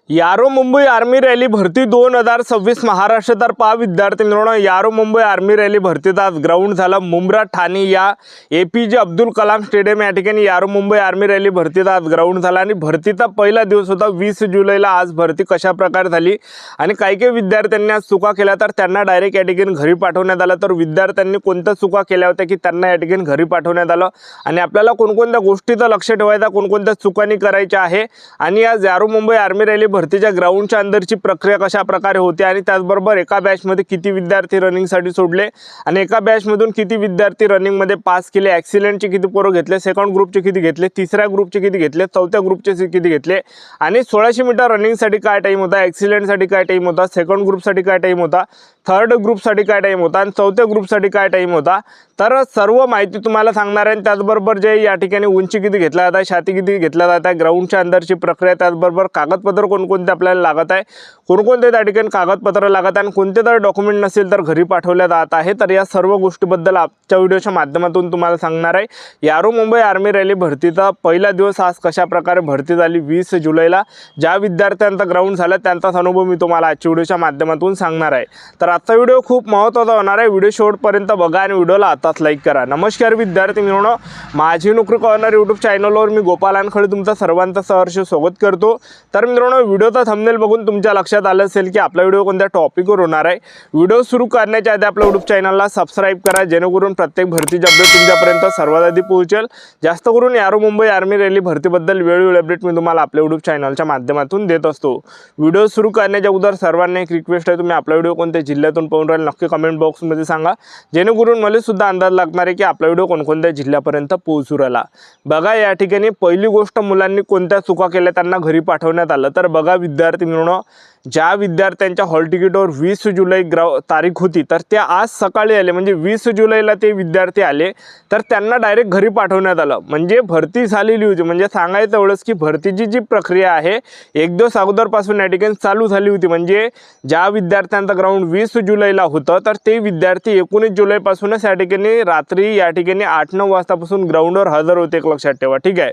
यारो Mumbai army rally भरती 2026 महाराष्ट्र तर पहा विद्यार्थी मित्रांनो, यारो मुंबई आर्मी रॅली भरतीत आज ग्राउंड झालं मुंब्रा ठाणे या APJ अब्दुल कलाम स्टेडियम या ठिकाणी यारो मुंबई आर्मी रॅली भरतीत आज ग्राउंड झाला आणि भरतीचा पहिला दिवस होता 20 जुलैला। आज भरती कशा प्रकारे झाली आणि काही विद्यार्थ्यांनी आज चुका केल्या तर त्यांना डायरेक्ट या ठिकाणी घरी पाठवण्यात आलं, तर विद्यार्थ्यांनी कोणत्या चुका केल्या होत्या की त्यांना या ठिकाणी घरी पाठवण्यात आलं आणि आपल्याला कोणकोणत्या गोष्टीचं लक्ष ठेवायचं, कोणकोणत्या चुकांनी करायच्या आहे आणि आज यारो मुंबई आर्मी रॅली भरतीच्या ग्राउंडच्या अंदरची प्रक्रिया कशा प्रकारे होते आणि त्याचबरोबर एका बॅचमध्ये किती विद्यार्थी रनिंगसाठी सोडले आणि एका बॅचमधून किती विद्यार्थी रनिंगमध्ये पास केले, ॲक्सिलेंटचे किती पोरं घेतले, सेकंड ग्रुपचे किती घेतले, तिसऱ्या ग्रुपचे किती घेतले, चौथ्या ग्रुपचे किती घेतले आणि 1600 मीटर रनिंगसाठी काय टाईम होता, ॲक्सिलेंटसाठी काय टाईम होता, सेकंड ग्रुपसाठी काय टाईम होता, थर्ड ग्रुपसाठी काय टाईम होता आणि चौथ्या ग्रुपसाठी काय टाईम होता, तर सर्व माहिती तुम्हाला सांगणार आहे। त्याचबरोबर जे या ठिकाणी उंची किती घेतला जात, छाती किती घेतला जात आहे, ग्राउंडच्या अंदरची प्रक्रिया, त्याचबरोबर कागदपत्र कोणकोणते आपल्याला लागत आहे, कोणकोणते त्या ठिकाणी कागदपत्र लागत आहे आणि कोणते तर डॉक्युमेंट नसेल तर घरी पाठवल्या जात आहे। तर या सर्व गोष्टीबद्दल आजच्या व्हिडिओच्या माध्यमातून तुम्हाला सांगणार आहे। यारो मुंबई आर्मी रॅली भरतीचा पहिला दिवस आज कशा प्रकारे भरती झाली 20 जुलैला, ज्या विद्यार्थ्यांचा ग्राउंड झाला त्यांचाच अनुभव मी तुम्हाला आजच्या व्हिडिओच्या माध्यमातून सांगणार आहे। तर आजचा व्हिडिओ खूप महत्त्वाचा होणार आहे, व्हिडिओ शेवटपर्यंत बघा आणि व्हिडिओला आताच लाईक करा। नमस्कार विद्यार्थी मित्रांनो, माझी नोकरी कॉर्नर यूट्यूब चॅनलवर मी गोपाल वानखडे तुमचं सर्वांचं सहर्ष स्वागत करतो। तर मित्रांनो, व्हिडिओचा थंबनेल बघून तुमच्या लक्षात आलं असेल की आपला व्हिडिओ कोणत्या टॉपिकवर होणार आहे। व्हिडिओ सुरू करण्याच्या आधी आपल्या यूट्यूब चॅनलला सबस्क्राइब करा, जेणेकरून प्रत्येक भरतीची अपडेट तुमच्यापर्यंत सर्वात आधी पोहोचेल। जास्त करून यारो मुंबई आर्मी रॅली भरतीबद्दल वेळोवेळी अपडेट मी तुम्हाला आपल्या यूट्यूब चॅनलच्या माध्यमातून देत असतो। व्हिडिओ सुरू करण्याच्या अगोदर सर्वांना एक रिक्वेस्ट आहे, तुम्ही आपला व्हिडिओ कोणत्या जिल्ह्यातून पाहून राहिले नक्की कमेंट बॉक्समध्ये सांगा, जेणेकरून मला सुद्धा अंदाज लागणार आहे की आपला व्हिडिओ कोणकोणत्या जिल्ह्यापर्यंत पोहोचू राहिला। बघा, या ठिकाणी पहिली गोष्ट मुलांनी कोणत्या चुका केल्या त्यांना घरी पाठवण्यात आलं। तर बघा विद्यार्थी मित्रांनो, ज्या विद्यार्थ्यांच्या हॉल तिकीटवर 20 जुलै तारीख होती तर ते आज सकाळी आले, म्हणजे 20 जुलैला ते विद्यार्थी आले तर त्यांना डायरेक्ट घरी पाठवण्यात आलं। म्हणजे भरती झालेली होती, म्हणजे सांगायचं एवढंच की भरतीची जी प्रक्रिया आहे एक दिवस अगोदरपासून या ठिकाणी चालू झाली होती। म्हणजे ज्या विद्यार्थ्यांचं ग्राउंड 20 जुलैला होतं तर ते विद्यार्थी 19 जुलैपासूनच या ठिकाणी रात्री या ठिकाणी 8-9 वाजतापासून ग्राउंडवर हजर होते, एक लक्षात ठेवा, ठीक आहे।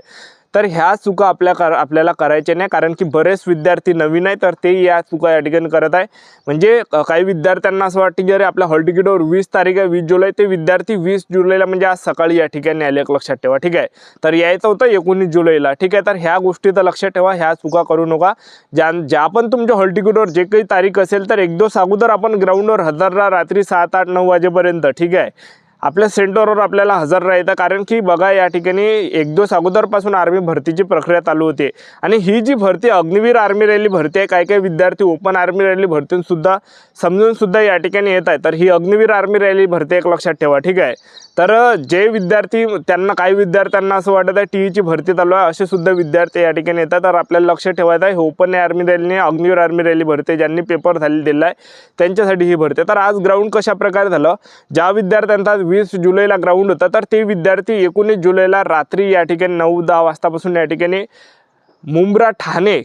तर ह्या चुका आपल्याला करायच्या नाही, कारण की बरेच विद्यार्थी नवीन आहे तर ते या चुका या ठिकाणी करत आहे। म्हणजे काही विद्यार्थ्यांना असं वाटतं की अरे आपल्या हॉल तिकीटवर 20 तारीख आहे 20 जुलै, ते विद्यार्थी 20 जुलैला म्हणजे आज सकाळी या ठिकाणी आले, एक लक्षात ठेवा, ठीक आहे। तर यायचं होतं 19 जुलैला, ठीक आहे। तर ह्या गोष्टीचं लक्षात ठेवा, ह्या चुका करू नका। ज्या पण तुमच्या हॉल तिकीटवर जे काही तारीख असेल तर एक दिवस अगोदर आपण ग्राउंडवर हजर राहा, रात्री 7, 8, 9 वाजेपर्यंत, ठीक आहे। आपल्या सेंटरवर आपल्याला हजर राहायचं, कारण की बघा या ठिकाणी एक दिवस अगोदरपासून आर्मी भरतीची प्रक्रिया चालू होते आणि ही जी भरती अग्निवीर आर्मी रॅली भरती आहे, काही विद्यार्थी ओपन आर्मी रॅली भरतीन सुद्धा समजून सुद्धा या ठिकाणी येत आहे। तर ही अग्निवीर आर्मी रॅली भरती एक लक्षात ठेवा, ठीक आहे। तर जे विद्यार्थी त्यांना काही विद्यार्थ्यांना असं वाटत आहे टीईची भरती चालू आहे, असे सुद्धा विद्यार्थी या ठिकाणी येतात। तर आपल्याला लक्ष ठेवायचं आहे, ओपन आर्मी रॅलीने अग्निवीर आर्मी रॅली भरती ज्यांनी पेपर दिला आहे त्यांच्यासाठी ही भरती। तर आज ग्राउंड कशा प्रकारे झालं, ज्या विद्यार्थ्यांचा 20 जुलैला ग्राउंड होता तर ते विद्यार्थी 19 जुलैला रात्री या ठिकाणी 9-10 वाजतापासून या ठिकाणी मुंब्रा ठाणे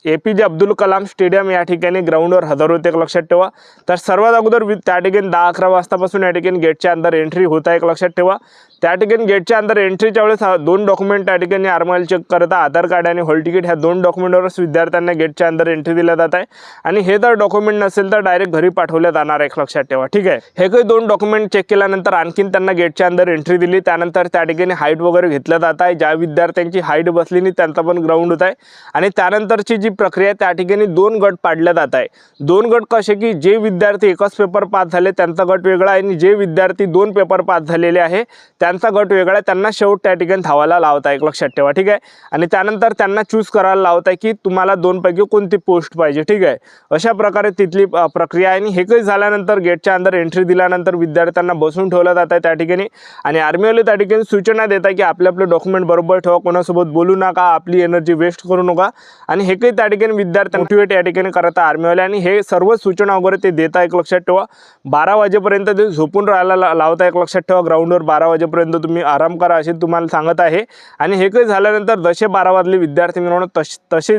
APJ अब्दुल कलाम स्टेडियम या ठिकाणी ग्राउंडवर हजर होते, एक लक्षात ठेवा। तर सर्वात अगोदर त्या ठिकाणी 10-11 वाजतापासून या ठिकाणी गेटच्या अंदर एंट्री होत आहे, एक लक्षात ठेवा। त्या ठिकाणी गेटच्या अंदर एंट्रीच्या वेळेस 2 डॉक्युमेंट त्या ठिकाणी आर्माला चेक करता, आधार कार्ड आणि हॉल तिकीट, ह्या 2 डॉक्युमेंटवरच विद्यार्थ्यांना गेटच्या अंदर एंट्री दिल्या जात आहे आणि हे जर डॉक्युमेंट नसेल तर डायरेक्ट घरी पाठवल्या जाणार आहे, एक लक्षात ठेवा, ठीक आहे। हे काही 2 डॉक्युमेंट चेक केल्यानंतर आणखीन त्यांना गेटच्या अंदर एंट्री दिली, त्यानंतर त्या ठिकाणी हाईट वगैरे घेतलं जात आहे। ज्या विद्यार्थ्यांची हाईट बसली नाही त्यांचा पण ग्राउंड होत आहे आणि त्यानंतरची जी प्रक्रिया त्या ठिकाणी 2 गट पाडल्या जात आहे। 2 गट कसे की जे विद्यार्थी एकच पेपर पास झाले त्यांचा गट वेगळा आहे आणि जे विद्यार्थी 2 पेपर पास झालेले आहे त्यांचा गट वेगळा आहे, त्यांना शेवट त्या ठिकाणी धावायला लावत आहे, एक लक्षात ठेवा, ठीक आहे। आणि त्यानंतर त्यांना चूज करायला लावत आहे की तुम्हाला 2 पैकी कोणती पोस्ट पाहिजे, ठीक आहे। अशा प्रकारे तिथली प्रक्रिया आहे आणि हे काही झाल्यानंतर गेटच्या अंदर एंट्री दिल्यानंतर विद्यार्थ्यांना बसून ठेवलं जात आहे त्या ठिकाणी आणि आर्मीवाले त्या ठिकाणी सूचना देत आहे की आपले डॉक्युमेंट बरोबर ठेवा, कोणासोबत बोलू नका, आपली एनर्जी वेस्ट करू नका आणि हे काही त्या ठिकाणी विद्यार्थ्यांना मोटिवेट या ठिकाणी करत आहे आर्मीवाले आणि हे सर्व सूचना वगैरे ते देत आहे, एक लक्षात ठेवा। 12 वाजेपर्यंत ते झोपून राहायला लावत आहे, एक लक्षात ठेवा। ग्राउंडवर 12 वाजेपर्यंत तुम्ही आराम करा असे तुम्हाला सांगत आहे आणि हे काही झाल्यानंतर जसे 12 वाजले विद्यार्थी मित्रांनो,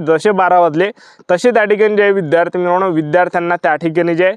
जसे 12 वाजले तसे त्या ठिकाणी जे विद्यार्थी मित्रांनो विद्यार्थ्यांना त्या ठिकाणी जे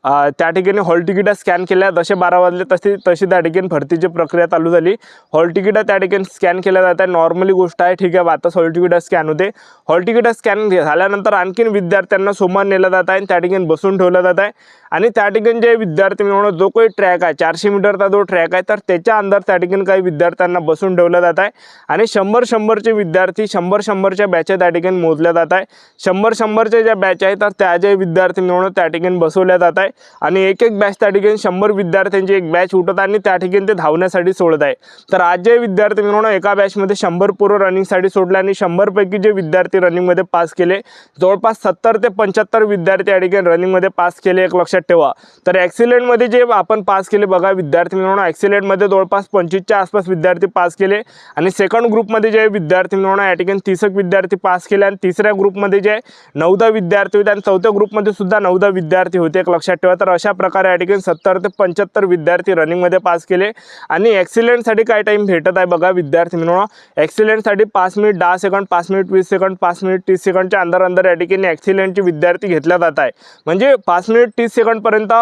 त्या ठिकाणी हॉल तिकीट स्कॅन केल्या. जसे 12 वाजले तशी त्या ठिकाणी भरतीची प्रक्रिया चालू झाली. हॉल तिकीट त्या ठिकाणी स्कॅन केल्या जात आहे. नॉर्मली गोष्ट आहे, ठीक आहे. आता हॉल तिकीट स्कॅन होते. हॉल तिकीट स्कॅन झाल्यानंतर आणखीन विद्यार्थ्यांना समोर नेलं जात आहे. त्या ठिकाणी बसून ठेवलं जात आहे आणि त्या ठिकाणी जे विद्यार्थी मिळवणं जो काही ट्रॅक आहे 400 मीटरचा जो ट्रॅक आहे, तर त्याच्या अंदर त्या ठिकाणी काही विद्यार्थ्यांना बसून ठेवलं जात आहे आणि 100-100चे विद्यार्थी 100-100च्या बॅच त्या ठिकाणी मोजल्या जात आहे. 100-100च्या ज्या बॅच आहे तर त्या जे विद्यार्थी मिळवणं त्या ठिकाणी बसवल्या जात आहे आणि एक बॅच त्या ठिकाणी 100 विद्यार्थ्यांची एक बॅच उठत आणि त्या ठिकाणी ते धावण्यासाठी सोडत आहे. तर आज जे विद्यार्थी मिळवणं एका बॅचमध्ये 100 पोरं रनिंगसाठी सोडले आणि 100 पैकी जे विद्यार्थी रनिंगमध्ये पास केले, जवळपास 70 ते 75 विद्यार्थी या ठिकाणी रनिंगमध्ये पास केले. एक लक्षात ठेवा. तर ॲक्सिलेंटमध्ये जे आपण पास केले बघा विद्यार्थी मिळवणं, ॲक्सिलेंटमध्ये जवळपास 25च्या आसपास विद्यार्थी पास केले आणि सेकंड ग्रुपमध्ये जे विद्यार्थी मिळवणं या ठिकाणी 30 विद्यार्थी पास केले आणि तिसऱ्या ग्रुपमध्ये जे 9 विद्यार्थी होते आणि चौथ्या ग्रुपमध्ये सुद्धा 9 विद्यार्थी होते. एक लक्षात ठेवा. तर अशा प्रकारे या ठिकाणी 70 ते 75 विद्यार्थी रनिंगमध्ये पास केले आणि ॲक्सिलेंटसाठी काय टाईम भेटत आहे बघा विद्यार्थी मिळवणं. ॲक्सिलेंटसाठी 5 minute 10 second, 5 minute 20 second, 5 minute 30 सेकंडच्या अंदर या ठिकाणी ॲक्सिलेंटचे विद्यार्थी घेतला जात आहे. म्हणजे 5 मिनिट 30 सेकंडपर्यंत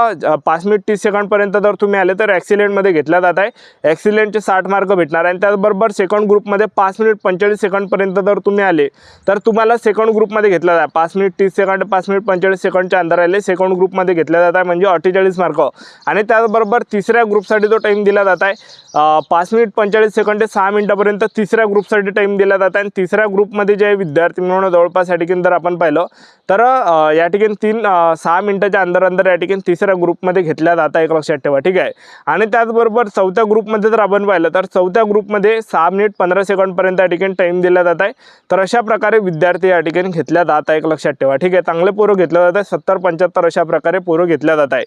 5 मिनिट 30 सेकंडपर्यंत जर तुम्ही आले तर ॲक्सिलेंटमध्ये घेतला जात आहे. ॲक्सिलेंटचे 60 मार्क भेटणार आहे आणि त्याचबरोबर सेकंड ग्रुपमध्ये 5 मिनिट 45 सेकंडपर्यंत जर तुम्ही आले तर तुम्हाला सेकंड ग्रुपमध्ये घेतला जात आहे. 5 मिनिट 30 सेकंड, 5 मिनिट 45 सेकंडच्या अंदर आले सेकंड ग्रुपमध्ये घेतला जात आहे म्हणजे 48 मार्क. आणि त्याचबरोबर तिसऱ्या ग्रुपसाठी जो टाईम दिला जात आहे 5 मिनिट 45 सेकंड ते 6 मिनिटापर्यंत तिसऱ्या ग्रुपसाठी टाईम दिला जात आहे आणि तिसऱ्या ग्रुपमध्ये जे विद्यार्थी मिळवणं जवळपास या ठिकाणी जर आपण पाहिलं तर या ठिकाणी 6 मिनिटाच्या अंदर या ठिकाणी तिसऱ्या ग्रुपमध्ये घेतल्या जात आहे. एक लक्षात ठेवा, ठीक आहे. आणि त्याचबरोबर चौथ्या ग्रुपमध्ये जर आपण पाहिलं तर चौथ्या ग्रुपमध्ये 6 मिनिट 15 सेकंडपर्यंत या ठिकाणी टाईम दिला जात आहे. तर अशा प्रकारे विद्यार्थी या ठिकाणी घेतल्या जात आहे. एक लक्षात ठेवा, ठीक आहे. चांगले पोरं घेतलं जात आहे. 70-75 अशा प्रकारे पोरं घेतल्या जात आहे.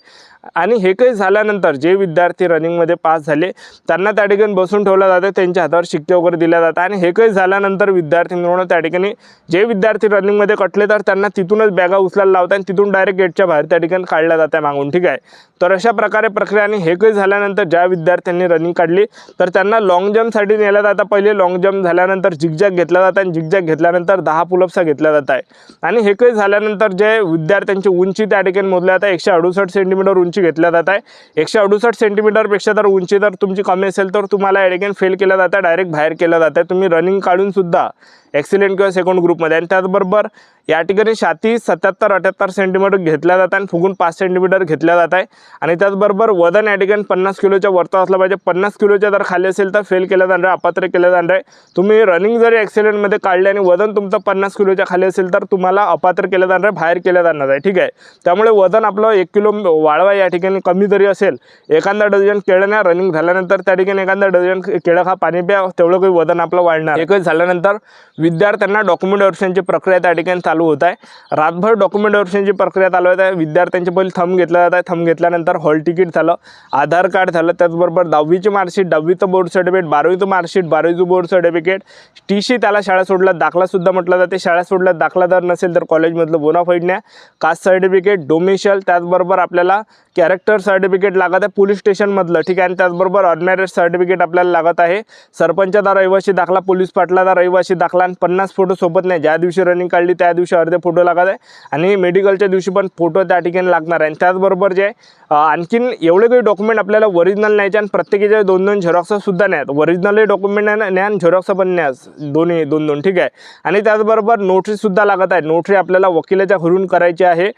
आणि हे काही झाल्यानंतर जे विद्यार्थी रनिंगमध्ये पास झाले त्यांना त्या ठिकाणी बसून ठेवलं जातं, त्यांच्या हातावर शिक्के वगैरे दिल्या जातात. आणि हे काही झाल्यानंतर विद्यार्थी मिळवणं त्या ठिकाणी जे विद्यार्थी रनिंगमध्ये कटले तर त्यांना तिथूनच बॅगा उचलायला लावतात आणि तिथून डायरेक्ट गेटच्या बाहेर त्या ठिकाणी काढल्या जातात मागून, ठीक आहे. तर अशा प्रकारे प्रक्रिया. आणि हे काही झाल्यानंतर ज्या विद्यार्थ्यांनी रनिंग काढली तर त्यांना लॉंग जम्पसाठी नेलं जातं. पहिले लॉंग जम्प झाल्यानंतर झिगझॅग घेतला जातं आणि झिगझॅग घेतल्यानंतर 10 पुलअप्स घेतल्या जात आहे. आणि हे काही झाल्यानंतर जे विद्यार्थ्यांची उंची त्या ठिकाणी मोजल्या जातात. 168 सेंटीमीटर उंची घेतल्या जात आहे. 168 सेंटीमीटरपेक्षा जर उंची जर तुमची कमी असेल तर तुम्हाला या ठिकाणी फेल केलं जातं, डायरेक्ट बाहेर केलं जातं. तुम्ही रनिंग काढून सुद्धा एक्सिलेंट किंवा सेकंड ग्रुपमध्ये. आणि त्याचबरोबर या ठिकाणी छाती 77-78 सेंटीमीटर घेतल्या जातात आणि फुगून 5 सेंटीमीटर घेतल्या जात आहे. आणि त्याचबरोबर वजन या ठिकाणी 50 किलोच्या वरती असलं पाहिजे. 50 किलोच्या जर खाली असेल तर फेल केलं जाणार आहे, अपात्र केलं जाणार आहे. तुम्ही रनिंग जरी एक्सिलेंटमध्ये काढले आणि वजन तुमचं 50 किलोच्या खाली असेल तर तुम्हाला अपात्र केलं जाणार आहे, बाहेर केलं जाणार आहे, ठीक आहे. त्यामुळे वजन आपलं 1 किलो वाढवा. या ठिकाणी कमी जरी असेल, एखादा डझन केळं न्या रनिंग झाल्यानंतर त्या ठिकाणी एखादा डझन केळं खा, पाणी प्या, तेवढं काही वजन आपलं वाढणार. एकच झाल्यानंतर विद्यार्थ्यांना डॉक्युमेंट व्हेरिफिकेशनची प्रक्रिया त्या ठिकाणी चालू होत आहे. रातभर डॉक्युमेंट व्हेरिफिकेशनची प्रक्रिया चालू आहे. विद्यार्थ्यांचे पहिले थंब घेतला जात आहे. थंब घेतल्यानंतर हॉल तिकीट झालं, आधार कार्ड झालं, त्याचबरोबर 10वीची मार्कशीट, 10वीचं बोर्ड सर्टिफिकेट, 12वीचं मार्कशीट, 12वीचं बोर्ड सर्टिफिकेट, TC त्याला शाळा सोडला दाखलासुद्धा म्हटलं जाते. शाळा सोडला दाखला जर नसेल तर कॉलेजमधलं बोनाफाईड न्या, कास्ट सर्टिफिकेट, डोमिशियल, त्याचबरोबर आपल्याला कॅरेक्टर सर्टिफिकेट लागत आहे पोलीस स्टेशनमधलं, ठीक आहे. आणि त्याचबरोबर अनमॅरिड सर्टिफिकेट आपल्याला लागत आहे. सरपंचाचा रहिवासी दाखला, पोलीस पाटलाचा रहिवासी दाखला आणि 50 फोटो सोबत नाही. ज्या दिवशी रनिंग काढली त्या दिवशी अर्धे फोटो लागत आहे आणि मेडिकलच्या दिवशी पण फोटो त्या ठिकाणी लागणार आहे. त्याचबरोबर जे आणखीन एवढे काही डॉक्युमेंट आपल्याला ओरिजिनल न्यायचे आणि प्रत्येकीचे 2-2 झेरॉक्ससुद्धा न्यायत. ओरिजिनल डॉक्युमेंट न्या आणि झेरॉक्स पण न्या, दोन्ही 2-2, ठीक आहे. आणि त्याचबरोबर नोटरीसुद्धा लागत आहे. नोटरी आपल्याला वकिलाच्या घरून करायची आहे.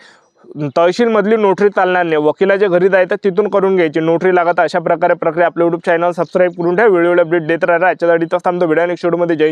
तहसीलमधली नोटरी चालणार नाही, वकिलाच्या घरी जायचं तिथून करून घ्यायची, नोटरी लागत. अशा प्रकारे प्रक्रिया. आपल्या यूट्यूब चॅनल सबस्क्राईब करून ठेवा, व्हिडिओ अपडेट देत राहा. याच्यासाठी थांबतो. व्हिडिओ नेक्स्ट व्हिडिओमध्ये जय